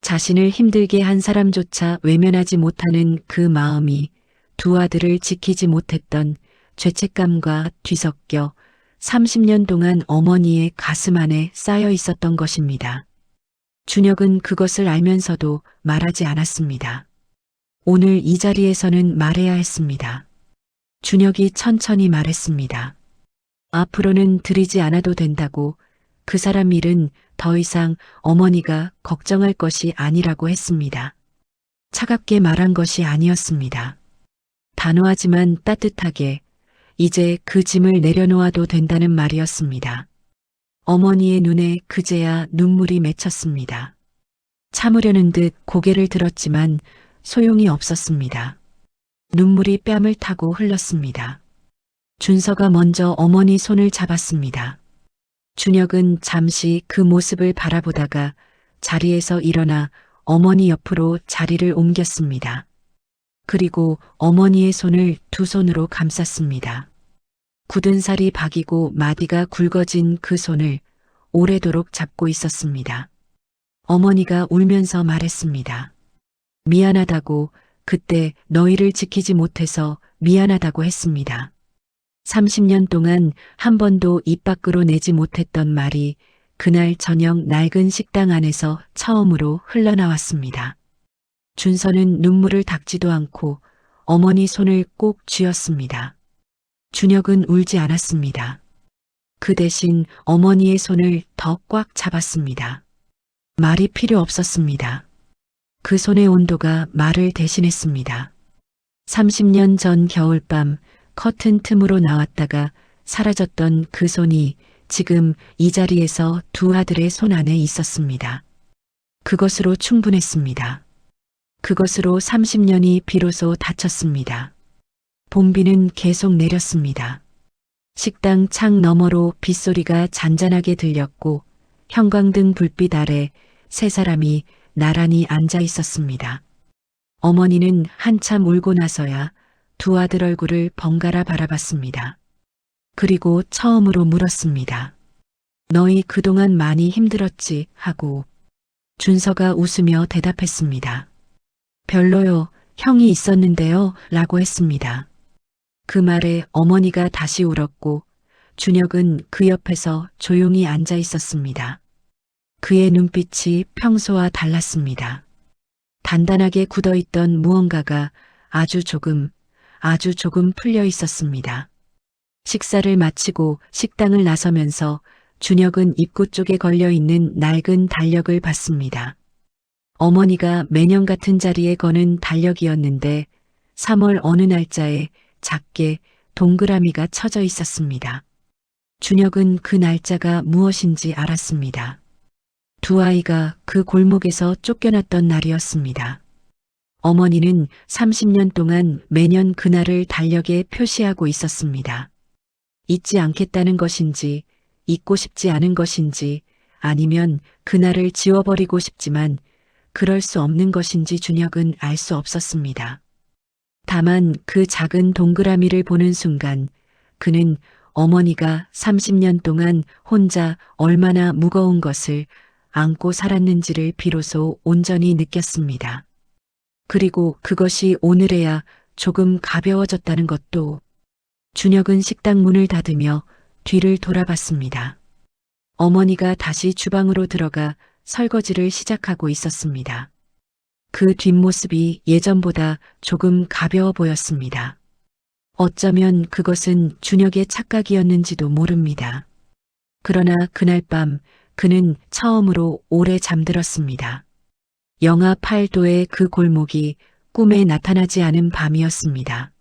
자신을 힘들게 한 사람조차 외면하지 못하는 그 마음이 두 아들을 지키지 못했던 죄책감과 뒤섞여 30년 동안 어머니의 가슴 안에 쌓여 있었던 것입니다. 준혁은 그것을 알면서도 말하지 않았습니다. 오늘 이 자리에서는 말해야 했습니다. 준혁이 천천히 말했습니다. 앞으로는 드리지 않아도 된다고. 그 사람 일은 더 이상 어머니가 걱정할 것이 아니라고 했습니다. 차갑게 말한 것이 아니었습니다. 단호하지만 따뜻하게 이제 그 짐을 내려놓아도 된다는 말이었습니다. 어머니의 눈에 그제야 눈물이 맺혔습니다. 참으려는 듯 고개를 들었지만 소용이 없었습니다. 눈물이 뺨을 타고 흘렀습니다. 준서가 먼저 어머니 손을 잡았습니다. 준혁은 잠시 그 모습을 바라보다가 자리에서 일어나 어머니 옆으로 자리를 옮겼습니다. 그리고 어머니의 손을 두 손으로 감쌌습니다. 굳은 살이 박이고 마디가 굵어진 그 손을 오래도록 잡고 있었습니다. 어머니가 울면서 말했습니다. 미안하다고, 그때 너희를 지키지 못해서 미안하다고 했습니다. 30년 동안 한 번도 입 밖으로 내지 못했던 말이 그날 저녁 낡은 식당 안에서 처음으로 흘러나왔습니다. 준서는 눈물을 닦지도 않고 어머니 손을 꼭 쥐었습니다. 준혁은 울지 않았습니다. 그 대신 어머니의 손을 더 꽉 잡았습니다. 말이 필요 없었습니다. 그 손의 온도가 말을 대신했습니다. 30년 전 겨울밤 커튼 틈으로 나왔다가 사라졌던 그 손이 지금 이 자리에서 두 아들의 손 안에 있었습니다. 그것으로 충분했습니다. 그것으로 30년이 비로소 닫혔습니다. 봄비는 계속 내렸습니다. 식당 창 너머로 빗소리가 잔잔하게 들렸고 형광등 불빛 아래 세 사람이 나란히 앉아 있었습니다. 어머니는 한참 울고 나서야 두 아들 얼굴을 번갈아 바라봤습니다. 그리고 처음으로 물었습니다. 너희 그동안 많이 힘들었지 하고 준서가 웃으며 대답했습니다. 별로요, 형이 있었는데요 라고 했습니다. 그 말에 어머니가 다시 울었고 준혁은 그 옆에서 조용히 앉아 있었습니다. 그의 눈빛이 평소와 달랐습니다. 단단하게 굳어있던 무언가가 아주 조금 풀려 있었습니다. 식사를 마치고 식당을 나서면서 준혁은 입구 쪽에 걸려있는 낡은 달력을 봤습니다. 어머니가 매년 같은 자리에 거는 달력이었는데 3월 어느 날짜에 작게 동그라미가 쳐져 있었습니다. 준혁은 그 날짜가 무엇인지 알았습니다. 두 아이가 그 골목에서 쫓겨났던 날이었습니다. 어머니는 30년 동안 매년 그날을 달력에 표시하고 있었습니다. 잊지 않겠다는 것인지, 잊고 싶지 않은 것인지, 아니면 그날을 지워버리고 싶지만 그럴 수 없는 것인지 준혁은 알 수 없었습니다. 다만 그 작은 동그라미를 보는 순간 그는 어머니가 30년 동안 혼자 얼마나 무거운 것을 안고 살았는지를 비로소 온전히 느꼈습니다. 그리고 그것이 오늘에야 조금 가벼워졌다는 것도. 준혁은 식당 문을 닫으며 뒤를 돌아봤습니다. 어머니가 다시 주방으로 들어가 설거지를 시작하고 있었습니다. 그 뒷모습이 예전보다 조금 가벼워 보였습니다. 어쩌면 그것은 준혁의 착각이었는지도 모릅니다. 그러나 그날 밤 그는 처음으로 오래 잠들었습니다. 영하 8도의 그 골목이 꿈에 나타나지 않은 밤이었습니다.